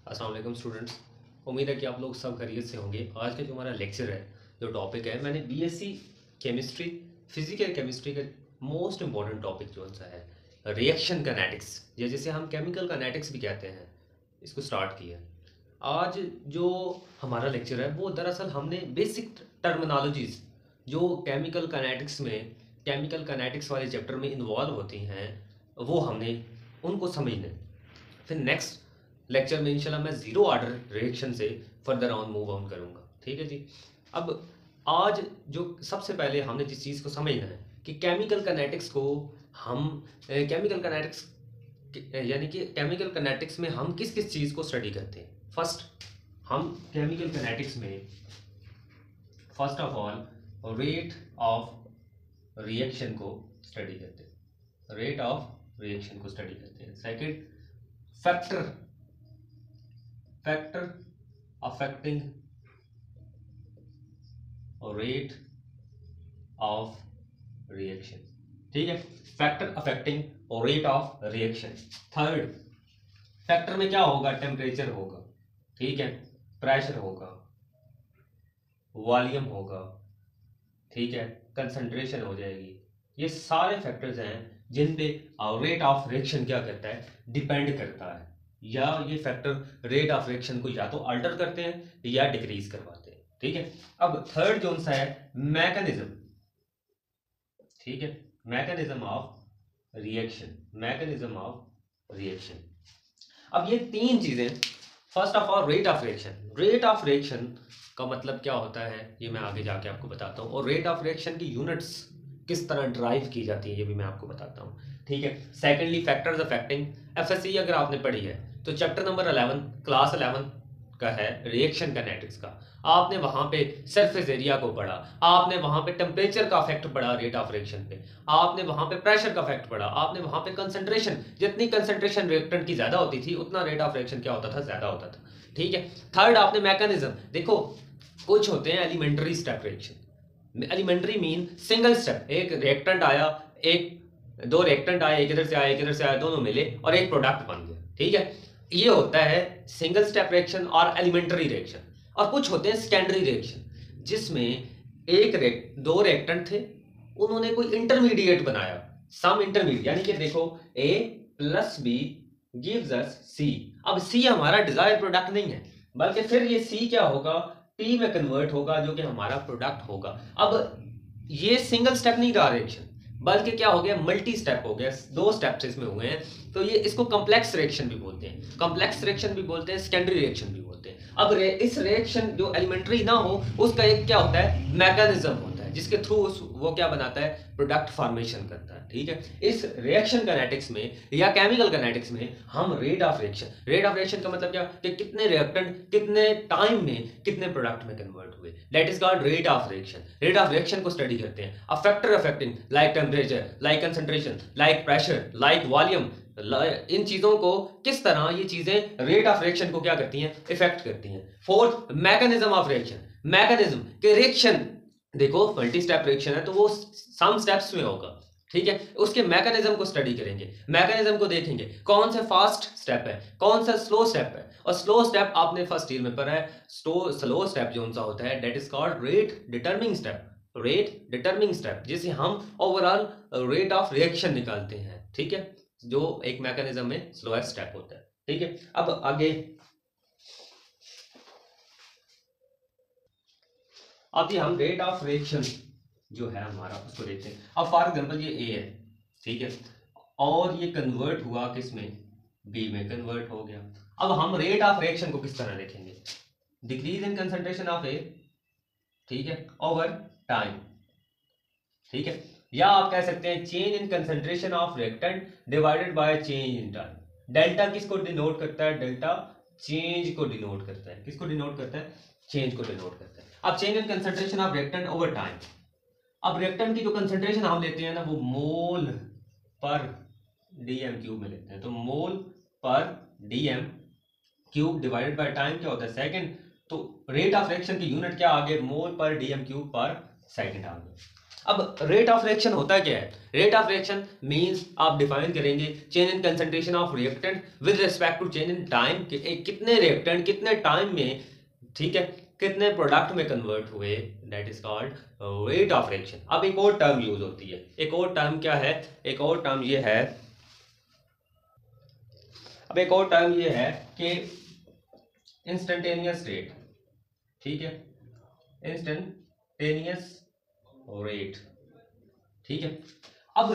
अस्सलाम वालेकुम स्टूडेंट्स। उम्मीद है कि आप लोग सब खैरियत से होंगे। आज का जो हमारा लेक्चर है, जो टॉपिक है, मैंने बीएससी केमिस्ट्री फिजिकल केमिस्ट्री का मोस्ट इम्पॉर्टेंट टॉपिक जो सा है रिएक्शन काइनेटिक्स, या जिसे हम केमिकल काइनेटिक्स भी कहते हैं, इसको स्टार्ट किया। आज जो हमारा लेक्चर है वो दरअसल हमने बेसिक टर्मिनोलॉजीज जो केमिकल काइनेटिक्स वाले चैप्टर में इन्वॉल्व होती हैं वो हमने उनको समझने। फिर नेक्स्ट लेक्चर में इंशाल्लाह मैं ज़ीरो ऑर्डर रिएक्शन से फर्दर ऑन मूव ऑन करूँगा। ठीक है जी। अब आज जो सबसे पहले हमने जिस चीज़ को समझना है कि केमिकल काइनेटिक्स को हम केमिकल काइनेटिक्स यानी कि केमिकल काइनेटिक्स में हम किस किस चीज़ को स्टडी करते हैं। फर्स्ट, हम केमिकल काइनेटिक्स में first of all rate of reaction को स्टडी करते हैं। रेट ऑफ रिएक्शन को स्टडी करते हैं। Second, factor affecting rate of reaction. ठीक है, factor affecting rate of reaction. Third, factor में क्या होगा? टेम्परेचर होगा, ठीक है, प्रेशर होगा, वॉल्यूम होगा, ठीक है, कंसंट्रेशन हो जाएगी। ये सारे फैक्टर्स हैं जिन पे रेट ऑफ रिएक्शन क्या करता है, डिपेंड करता है। या ये फैक्टर रेट ऑफ रिएक्शन को या तो अल्टर करते हैं या डिक्रीज करवाते हैं। ठीक है। अब थर्ड जो सा है मैकेनिज्म, ठीक है, मैकेनिज्म ऑफ रिएक्शन। अब ये तीन चीजें, first of all rate of reaction का मतलब क्या होता है ये मैं आगे जाके आपको बताता हूँ, और रेट ऑफ रिएक्शन की यूनिट्स किस तरह ड्राइव की जाती है ये भी मैं आपको बताता हूँ। ठीक है। सेकेंडली, फैक्टर्स अफेक्टिंग एफएससी अगर आपने पढ़ी है तो चैप्टर नंबर 11 क्लास 11 का है रिएक्शन काइनेटिक्स का। आपने वहां पे सरफेस एरिया को पढ़ा, आपने वहां पे टेम्परेचर का इफेक्ट पढ़ा रेट ऑफ रिएक्शन पे, आपने वहां पे प्रेशर का इफेक्ट पढ़ा, आपने वहां पे कंसंट्रेशन, जितनी कंसंट्रेशन रिएक्टेंट की ज्यादा होती थी उतना रेट ऑफ रिएक्शन क्या होता था, ज्यादा होता था। ठीक है। थर्ड, आपने मैकेनिज्म देखो, कुछ होते हैं elementary step reaction. Elementary mean single step, एक रिएक्टेंट आया, दो रिएक्टेंट आए, एक इधर से आया एक इधर से आया, दोनों मिले और एक प्रोडक्ट बन गया। ठीक है, ये होता है सिंगल स्टेप रिएक्शन और एलिमेंट्री रिएक्शन। और कुछ होते हैं सेकेंडरी रिएक्शन, जिसमें दो रिएक्टेंट थे, उन्होंने कोई इंटरमीडिएट बनाया, सम इंटरमीडिएट, यानी कि देखो A plus B gives us C। अब C हमारा डिजायर प्रोडक्ट नहीं है, बल्कि फिर ये C क्या होगा, P में कन्वर्ट होगा, जो कि हमारा प्रोडक्ट होगा। अब ये सिंगल स्टेप नहीं रहा रिएक्शन, बल्कि क्या हो गया, मल्टी स्टेप हो गया, दो स्टेप्स इसमें हुए हैं। तो ये इसको कॉम्प्लेक्स रिएक्शन भी बोलते हैं, सेकेंडरी रिएक्शन भी बोलते हैं। अब इस रिएक्शन जो एलिमेंट्री ना हो उसका एक क्या होता है, मैकेनिज्म होता है, जिसके थ्रू वो क्या बनाता है, प्रोडक्ट फॉर्मेशन करता है। ठीक है। इस रिएक्शन काइनेटिक्स में या केमिकल काइनेटिक्स में हम रेट ऑफ रिएक्शन का मतलब क्या, कि कितने रिएक्टेंट कितने टाइम में कितने प्रोडक्ट में कन्वर्ट हुए, that is called rate of reaction को स्टडी करते हैं। A factor affecting like temperature, like concentration, like pressure, like volume, इन चीजों को किस तरह ये चीजें रेट ऑफ रिएक्शन को क्या करती हैं, इफेक्ट करती हैं। फोर्थ, मैकेनिज्म ऑफ रिएक्शन के रिएक्शन देखो मल्टी स्टेप रिएक्शन है तो वो सम स्टेप्स में होगा। ठीक है, उसके मैकेनिज्म को स्टडी करेंगे, मैकेनिज्म को देखेंगे, कौन सा फास्ट स्टेप है, कौन सा स्लो स्टेप है। और स्लो स्टेप आपने फर्स्ट ईयर में पढ़ा है, स्लो स्टेप जो सा होता है that is called rate determining step, जिसे हम ओवरऑल रेट ऑफ रिएक्शन निकालते हैं। ठीक है, जो एक मैकेनिज्म में स्लोएस्ट स्टेप होता है। ठीक है, अब आगे अब ये हम रेट ऑफ रिएक्शन जो है हमारा उसको देखते हैं। अब फॉर एग्जांपल ये A है, ठीक है, और ये कन्वर्ट हुआ किस में, B में कन्वर्ट हो गया। अब हम रेट ऑफ रिएक्शन को किस तरह देखेंगे, decrease in concentration of A, ठीक है, ओवर टाइम। ठीक है, या आप कह सकते हैं change in concentration of reactant divided by change in time. Delta किसको डिनोट करता है, डेल्टा चेंज को डिनोट करता है, किसको डिनोट करता है, चेंज को डिनोट करता है। अब change in concentration of reactant over time, अब रिएक्टेंट की जो कंसंट्रेशन हम लेते हैं ना वो मोल पर डीएम क्यूब में लेते हैं, तो mole per dm cube divided by time क्या होता है, सेकंड। तो रेट ऑफ रिएक्शन की यूनिट क्या आ गई, mole per dm cube per second आ गया। अब रेट ऑफ रिएक्शन होता क्या है? रेट ऑफ रिएक्शन मींस आप डिफाइन करेंगे change in concentration of reactant with respect to change in time, कितने रिएक्टेंट कितने टाइम में, ठीक है, कितने प्रोडक्ट में कन्वर्ट हुए, that is called rate of reaction. अब एक और टर्म यूज होती है, एक और टर्म क्या है, एक और टर्म ये है, अब एक और टर्म ये है कि इंस्टेंटेनियस रेट, ठीक है, इंस्टेंटेनियस रेट, ठीक है। अब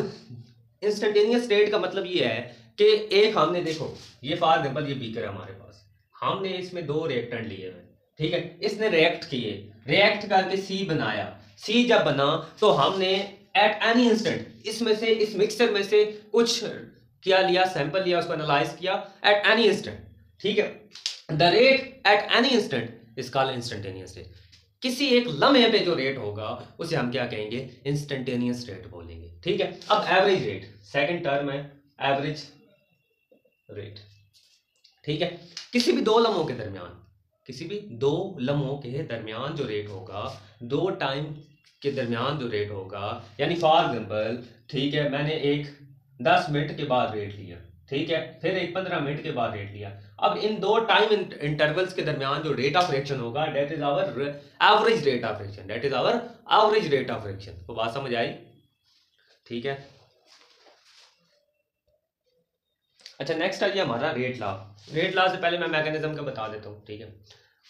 इंस्टेंटेनियस रेट का मतलब ये है कि एक हमने देखो, ये फॉर एग्जांपल ये बीकर है हमारे पास, हमने इसमें 2 रिएक्टेंट लिए हैं, ठीक है, इसने रिएक्ट किए, रिएक्ट करके सी बनाया, सी जब बना तो हमने एट एनी इंस्टेंट इसमें से, इस मिक्सचर में से कुछ क्या लिया, सैंपल लिया, उसको एनालाइज किया एट एनी इंस्टेंट, ठीक है। The rate at any instant is called instantaneous rate. किसी एक लम्हे पे जो रेट होगा उसे हम क्या कहेंगे, इंस्टेंटेनियस रेट बोलेंगे, ठीक है। अब एवरेज रेट, सेकंड टर्म है एवरेज रेट, ठीक है। किसी भी 2 लम्हों के दरमियान, किसी भी 2 लम्हों के दरमियान जो रेट होगा, 2 टाइम के दरमियान जो रेट होगा, यानी फॉर एग्जांपल, ठीक है, मैंने एक 10 मिनट के बाद रेट लिया, ठीक है, फिर एक 15 मिनट के बाद रेट लिया। अब इन 2 टाइम इंटरवल्स के दरमियान जो रेट ऑफ रिएक्शन होगा, that is our average rate of reaction, that is our average rate of reaction. तो बात समझ आई, ठीक है। अच्छा, नेक्स्ट है हमारा रेट लॉ। रेट लॉ से पहले मैं मैकेनिज्म का बता देता हूँ, ठीक है।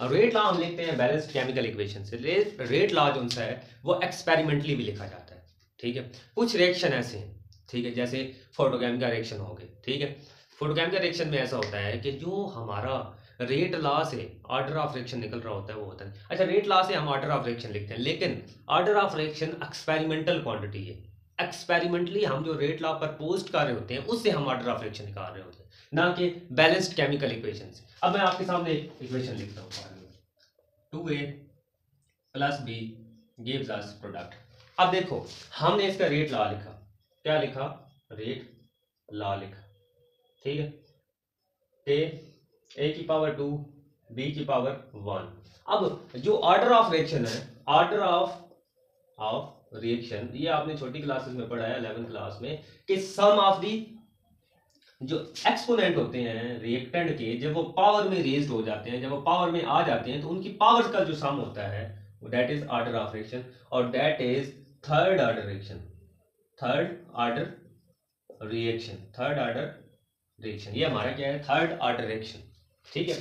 रेट लॉ हम लिखते हैं बैलेंस्ड केमिकल इक्वेशन से। रेट लॉ जो सा है वो एक्सपेरिमेंटली भी लिखा जाता है, ठीक है। कुछ रिएक्शन ऐसे हैं, ठीक है, जैसे फोटोकेमिकल रिएक्शन हो गए, ठीक है। फोटोकेमिकल रिएक्शन में ऐसा होता है कि जो हमारा रेट लॉ से ऑर्डर ऑफ रिएक्शन निकल रहा होता है वो होता है, अच्छा, रेट लॉ से हम ऑर्डर ऑफ रिएक्शन लिखते हैं, लेकिन order of reaction experimental quantity है। एक्सपेरिमेंटली हम जो रेट लॉ प्रपोज कर रहे होते हैं उससे हम ऑर्डर ऑफ रिएक्शन निकाल रहे होते हैं, ना कि बैलेंस्ड केमिकल इक्वेशन से। अब मैं आपके सामने इक्वेशन लिखता हूँ, 2a + b gives us product. अब देखो, हमने इसका रेट लॉ लिखा, क्या लिखा, रेट लॉ लिखा, ठीक है, a⁴2 b⁴1। अब जो ऑर्डर ऑफ रिएक्शन है, ऑर्डर ऑफ रिएक्शन, ये आपने छोटी क्लासेस में पढ़ा है 11th क्लास में, कि सम ऑफ दी, जो एक्सपोनेंट होते हैं रिएक्टेंट के, जब वो पावर में रेज्ड हो जाते हैं, जब वो पावर में आ जाते हैं, तो उनकी पावर्स का जो सम होता है that is order of reaction, और that is third order reaction, third order reaction, third order reaction. ये हमारा क्या है, थर्ड ऑर्डर रिएक्शन, ठीक है।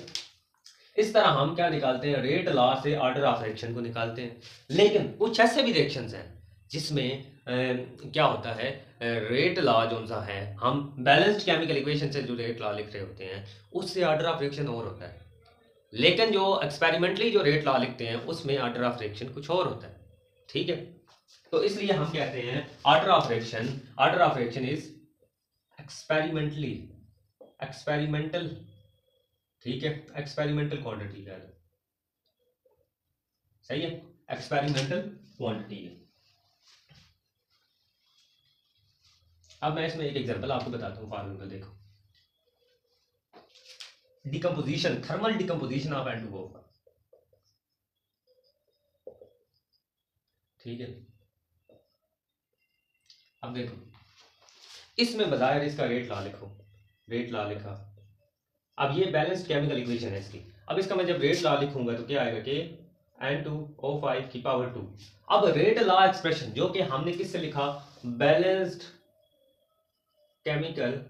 इस तरह हम क्या निकालते हैं, रेट लॉ से ऑर्डर ऑफ रिएक्शन को निकालते हैं। लेकिन कुछ ऐसे भी रिएक्शंस हैं जिसमें क्या होता है, रेट लॉ जो सा है, हम बैलेंस्ड केमिकल इक्वेशन से जो रेट लॉ लिख रहे होते हैं उससे ऑर्डर ऑफ रिएक्शन और होता है, लेकिन जो एक्सपेरिमेंटली जो रेट लॉ लिखते हैं उसमें ऑर्डर ऑफ रिएक्शन कुछ और होता है, ठीक है। तो इसलिए हम कहते हैं order of reaction is experimentally, experimental, ठीक है, एक्सपेरिमेंटल क्वांटिटी का, सही है, एक्सपेरिमेंटल क्वांटिटी है। अब मैं इसमें एक एग्जांपल आपको बताता हूँ, फॉर एग्जांपल देखो, decomposition, thermal decomposition of N2O, ठीक है। अब देखो, इसमें बजाय इसका रेट लॉ लिखो, रेट लॉ लिखा, अब ये बैलेंस्ड केमिकल इक्वेशन है इसकी। अब इसका मैं जब रेट लॉ लिखूंगा तो क्या आएगा कि N2O5⁵2। अब रेट लॉ एक्सप्रेशन जो कि हमने किससे लिखा, बैलेंस्ड केमिकल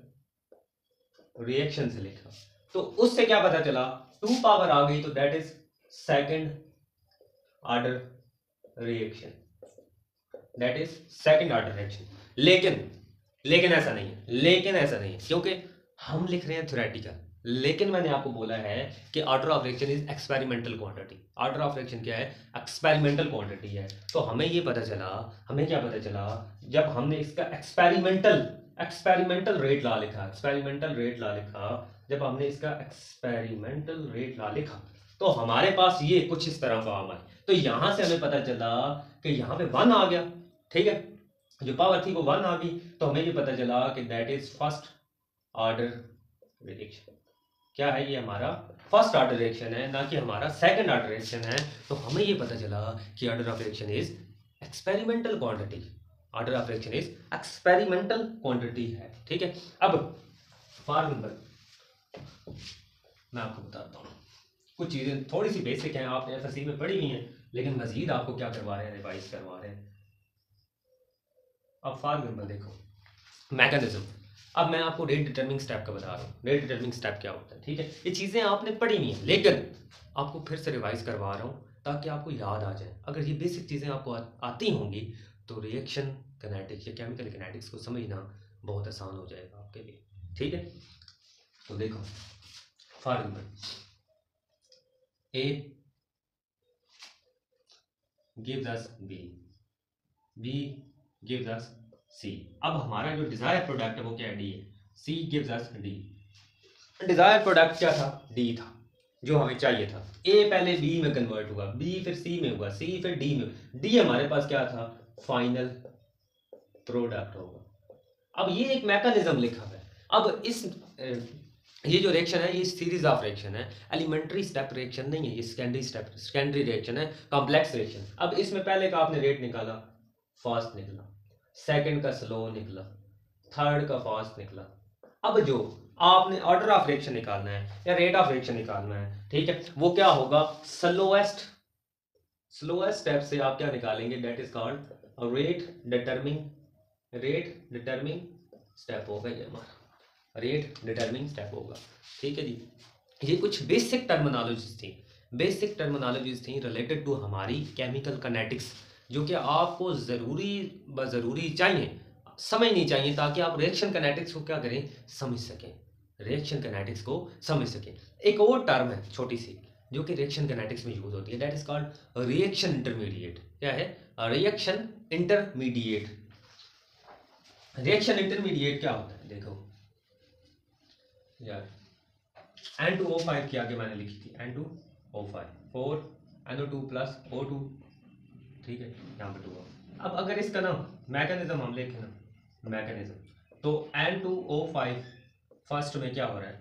रिएक्शन से लिखा, तो उससे क्या पता चला, 2 पावर आ गई, तो that is second order reaction, that is second order reaction. लेकिन ऐसा नहीं है, लेकिन ऐसा नहीं है, क्योंकि हम लिख रहे हैं थ्योरेटिकल, लेकिन मैंने आपको बोला है कि order of reaction is experimental quantity. Order of reaction क्या है, एक्सपेरिमेंटल क्वांटिटी है। तो हमें ये पता चला, हमें क्या पता चला, जब हमने इसका एक्सपेरिमेंटल रेट लॉ लिखा, एक्सपेरिमेंटल रेट लॉ लिखा, जब हमने इसका एक्सपेरिमेंटल रेट लॉ लिखा, तो हमारे पास ये कुछ इस तरह फॉर्म है। तो यहां से हमें पता चला कि यहाँ पे 1 आ गया, ठीक है, जो पावर थी वो 1 आ गई, तो हमें ये पता चला कि that is first order reaction. क्या है, ये हमारा फर्स्ट ऑर्डर रिएक्शन है, ना कि हमारा सेकंड ऑर्डर रिएक्शन है। तो हमें ये पता चला कि order of reaction is experimental quantity, order of reaction is experimental quantity है, ठीक है। अब फॉर एग्जांपल मैं आपको बताता हूँ कुछ चीज़ें थोड़ी सी बेसिक हैं, आपने एफएससी में पढ़ी हुई हैं, लेकिन मजीद आपको क्या करवा रहे हैं, रिवाइज करवा रहे हैं। अब फॉर एग्जांपल देखो मैकेनिज्म, अब मैं आपको रेट डिटरमिंग स्टेप का बता रहा हूँ। रेट डिटरमिंग स्टेप क्या होता है, ठीक है। ये चीज़ें आपने पढ़ी नहीं है, लेकिन आपको फिर से रिवाइज करवा रहा हूँ ताकि आपको याद आ जाए। अगर ये बेसिक चीज़ें आपको आती होंगी तो रिएक्शन किनेटिक्स या केमिकल किनेटिक्स को समझना बहुत आसान हो जाएगा आपके लिए, ठीक है। तो देखो for example A gives us B, B gives us C। अब हमारा जो डिजायर प्रोडक्ट है वो क्या है, D है। C gives us D। Desire product क्या था, D था, जो हमें चाहिए था। A पहले B में कन्वर्ट हुआ, B फिर C में हुआ, C फिर D में, D हमारे पास क्या था, फाइनल प्रोडक्ट होगा। अब ये एक मैकेनिज्म लिखा है। अब इस ये जो रिएक्शन है ये सीरीज ऑफ रिएक्शन है, एलिमेंट्री स्टेप रिएक्शन नहीं है, ये सेकेंडरी रिएक्शन है, कॉम्प्लेक्स रिएक्शन। अब इसमें पहले का आपने रेट निकाला, फास्ट निकला, सेकंड का स्लो निकला, थर्ड का फास्ट निकला। अब जो आपने ऑर्डर ऑफ रिएक्शन निकालना है या रेट ऑफ रिएक्शन निकालना है, ठीक है, वो क्या होगा, स्लोएस्ट स्टेप से आप क्या निकालेंगे, that is called rate determining step होगा, ये हमारा रेट डिटरमिंग स्टेप होगा, ठीक है जी। ये कुछ बेसिक टर्मिनोलॉजीज थी रिलेटेड टू हमारी केमिकल किनेटिक्स, जो कि आपको ज़रूरी चाहिए, समझनी चाहिए, ताकि आप रिएक्शन किनेटिक्स को क्या करें, समझ सकें, रिएक्शन किनेटिक्स को समझ सकें। एक और टर्म है छोटी सी जो कि रिएक्शन किनेटिक्स में यूज होती है, that is called reaction intermediate. क्या है, रिएक्शन इंटरमीडिएट। रिएक्शन इंटरमीडिएट क्या होता है, देखो यार N2O5 के आगे मैंने लिखी थी N2O5 4 NO2 प्लस O2, ठीक है, यहाँ पे 2। अब अगर इसका ना मैकेनिज्म हम लिखें ना, मैकेनिज्म, तो N2O5 फर्स्ट में क्या हो रहा है,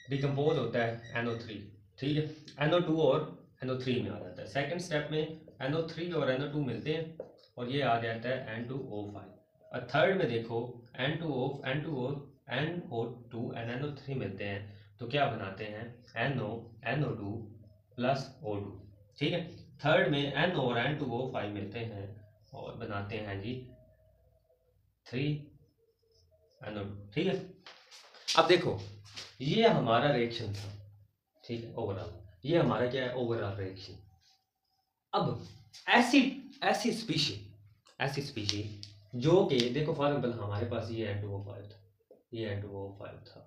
डिकम्पोज होता है NO3, ठीक है, NO2 और NO3 में आ जाता है। सेकंड स्टेप में NO3 और NO2 मिलते हैं और ये आ जाता है N2O5। और थर्ड में देखो N2O and NO3 मिलते हैं तो क्या बनाते हैं, NO2 प्लस O2, ठीक है। थर्ड में NO और N2O5 मिलते हैं और बनाते हैं जी 3NO2, ठीक है। अब देखो ये हमारा रिएक्शन था, ठीक है, ओवरऑल ये हमारा क्या है, ओवरऑल रिएक्शन। अब ऐसी स्पीशी जो कि देखो फॉर एग्जांपल हमारे पास ये N2O5 था, ये N2O5 था,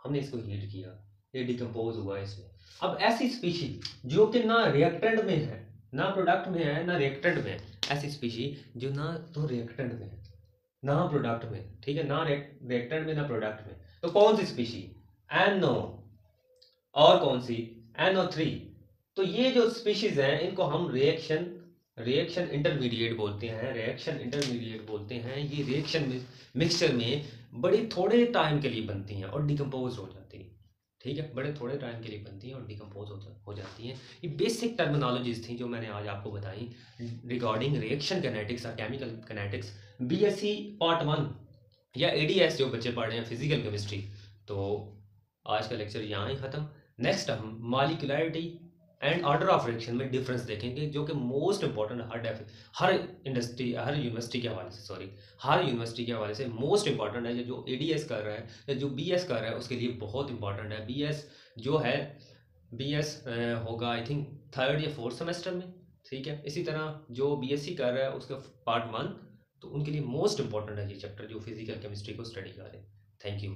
हमने इसको हीट किया, ये डिकम्पोज हुआ इसमें। अब ऐसी स्पीशी जो कि ना रिएक्टेंट में है, ना प्रोडक्ट में है, ना रिएक्टेंट में है, ऐसी स्पीशी जो ना तो रिएक्टेंट में है ना प्रोडक्ट में, ठीक है, ना रिएक्टेंट में ना प्रोडक्ट में, तो कौन सी स्पीशी, NO और कौन सी NO3। तो ये जो स्पीशीज हैं इनको हम रिएक्शन इंटरमीडिएट बोलते हैं, ये रिएक्शन मिक्सचर में बड़ी थोड़े टाइम के लिए बनती हैं और डिकम्पोज हो जाती हैं, ठीक है, बड़े थोड़े टाइम के लिए बनती हैं और डिकम्पोज हो जाती हैं। ये बेसिक टर्मिनोलॉजीज थी जो मैंने आज आपको बताई रिगार्डिंग रिएक्शन किनेटिक्स और केमिकल किनेटिक्स, BSc पार्ट 1 या ADS जो बच्चे पढ़ रहे हैं फिजिकल केमिस्ट्री। तो आज का लेक्चर यहाँ ही ख़त्म। नेक्स्ट हम molecularity and order of reaction में डिफरेंस देखेंगे, जो कि मोस्ट इंपॉर्टेंट हर यूनिवर्सिटी के हवाले से मोस्ट इंपॉर्टेंट है। जो ADS कर रहा है या जो BS कर रहा है उसके लिए बहुत इंपॉर्टेंट है। BS होगा आई थिंक 3rd या 4th सेमेस्टर में, ठीक है। इसी तरह जो BSc कर रहा है उसका पार्ट 1, तो उनके लिए मोस्ट इंपॉर्टेंट है ये चैप्टर जो फिजिकल केमिस्ट्री को स्टडी कर रहे हैं। Thank you.